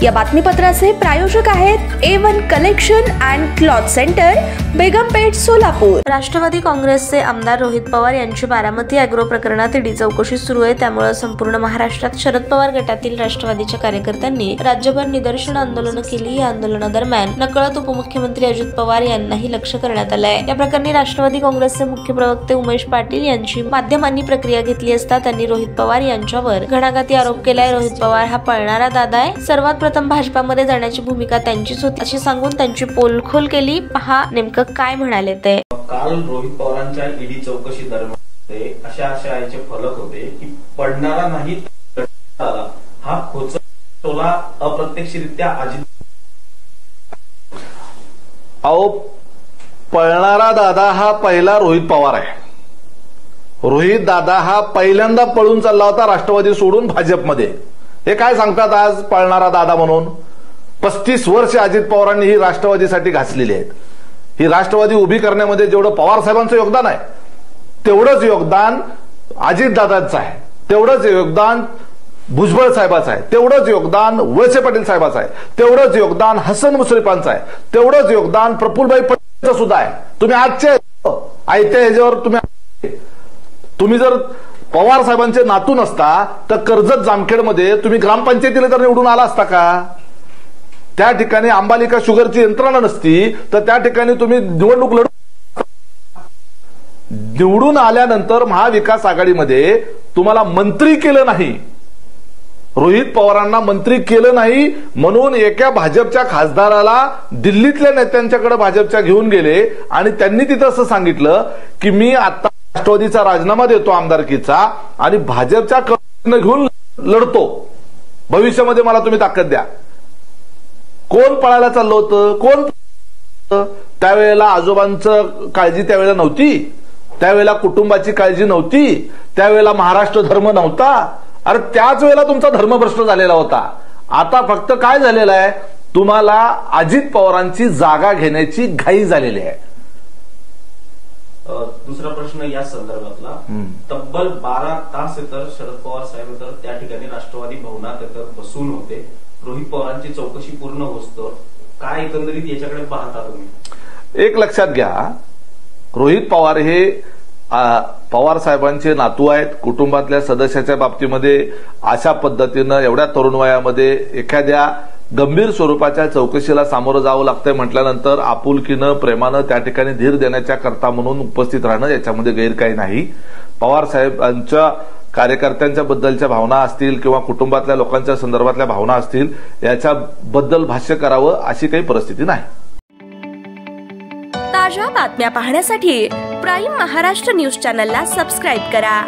या बातमीपत्राचे प्रायोजक आहेत A1 collection and cloth centre, Begampeth, Solapur. Rashtravadi काँग्रेसचे आमदार रोहित पवार यांची बारामती अॅग्रो प्रकरणात ईडी चौकशी सुरू आहे। त्यामुळे संपूर्ण महाराष्ट्रात शरद पवार गटातील राष्ट्रवादीच्या कार्यकर्त्यांनी राज्यभर निदर्शन आंदोलन केली। या आंदोलनादरम्यान नकळत उपमुख्यमंत्री अजित पवार यांनाही लक्ष्य करण्यात आले आहे। या प्रकरणी राष्ट्रवादी काँग्रेसचे मुख्य प्रवक्ते उमेश पाटील यांची माध्यमांनी प्रक्रिया घेतली असता त्यांनी रोहित पवार यांच्यावर घणाघाती आरोप केलाय। रोहित पवार हा पळणारा दादा आहे, सर्वात प्रथम भाजपामध्ये जाण्याची भूमिका त्यांचीच होती अशी सांगून त्यांची पोलखोल केली। पहा नेमकं काय म्हणाले ते। काल रोहित पवारांच्या ईडी चौकशी दरम्यान अशा फलक होते की पडणारा नाही हा खोचटोला अप्रत्यक्षरित्या अजित पळणारा दादा हा पहिला रोहित पवार आहे। रोहित दादा हा पहिल्यांदा पळून चालला होता राष्ट्रवादी सोडून भाजपमध्ये। हे काय सांगतात आज पळणारा दादा म्हणून? 35 वर्ष अजित पवारांनी ही राष्ट्रवादीसाठी घासलेली आहेत। ही राष्ट्रवादी उभी करण्यामध्ये जेवढं पवार साहेबांचं योगदान आहे तेवढंच योगदान अजित दादांचं आहे, तेवढंच योगदान भुजबळ साहेबांचं आहे, तेवढंच योगदान वळसे पाटील साहेबांचं आहे, तेवढंच योगदान हसन मुश्रीफांचं आहे, तेवढंच योगदान प्रफुल्लभाई पटेलचं सुद्धा आहे। तुम्ही आजच्या आयत्या ह्याच्यावर तुम्ही जर पवार साहेबांचे नातू नसता तर कर्जत जामखेडमध्ये तुम्ही ग्रामपंचायतीला तर निवडून आला असता का? त्या ठिकाणी अंबालिका शुगरची यंत्रणा नसती तर त्या ठिकाणी तुम्ही निवडणूक निवडून आल्यानंतर महाविकास आघाडीमध्ये तुम्हाला मंत्री केलं नाही, रोहित पवारांना मंत्री केलं नाही म्हणून एका भाजपच्या खासदाराला दिल्लीतल्या नेत्यांच्याकडे भाजपच्या घेऊन गेले आणि त्यांनी तिथं असं सांगितलं की मी आता राष्ट्रवादीचा राजीनामा देतो आमदारकीचा आणि भाजपच्या घेऊन लढतो, भविष्यामध्ये मला तुम्ही ताकद द्या। कोण पळायला चाललं होतं? कोण? त्यावेळेला आजोबांचं काळजी त्यावेळेला नव्हती, त्यावेळेला कुटुंबाची काळजी नव्हती, त्यावेळेला महाराष्ट्र धर्म नव्हता। अरे त्याच वेळेला तुमचा धर्मभ्रष्ट झालेला होता। आता फक्त काय झालेलं आहे, तुम्हाला अजित पवारांची जागा घेण्याची घाई झालेली आहे। दुसरा प्रश्न या संदर्भातला, तब्बल 12 तास तर शरद पवार साहेब तर त्या ठिकाणी राष्ट्रवादी भवनात तर बसून होते। रोहित पवारांची चौकशी पूर्ण होतो, काय एकंदरीत याच्याकडे पाहता तुम्ही? एक लक्षात घ्या, रोहित पवार हे पवार साहेबांचे नातू आहेत। कुटुंबातल्या सदस्याच्या बाबतीमध्ये अशा पद्धतीनं एवढ्या तरुण वयामध्ये एखाद्या गंभीर स्वरूपाच्या चौकशीला सामोरं जावं लागतंय म्हटल्यानंतर आपुलकीनं प्रेमानं त्या ठिकाणी धीर देण्याच्या करता म्हणून उपस्थित राहणं याच्यामध्ये गैर काही नाही। पवार साहेबांच्या कार्यकर्त्यांच्या बद्दलच्या भावना असतील किंवा कुटुंबातल्या लोकांच्या संदर्भातल्या भावना असतील याच्याबद्दल भाष्य करावं अशी काही परिस्थिती नाही। ताज्या बातम्या पाहण्यासाठी प्राईम महाराष्ट्र न्यूज चॅनलला सबस्क्राईब करा।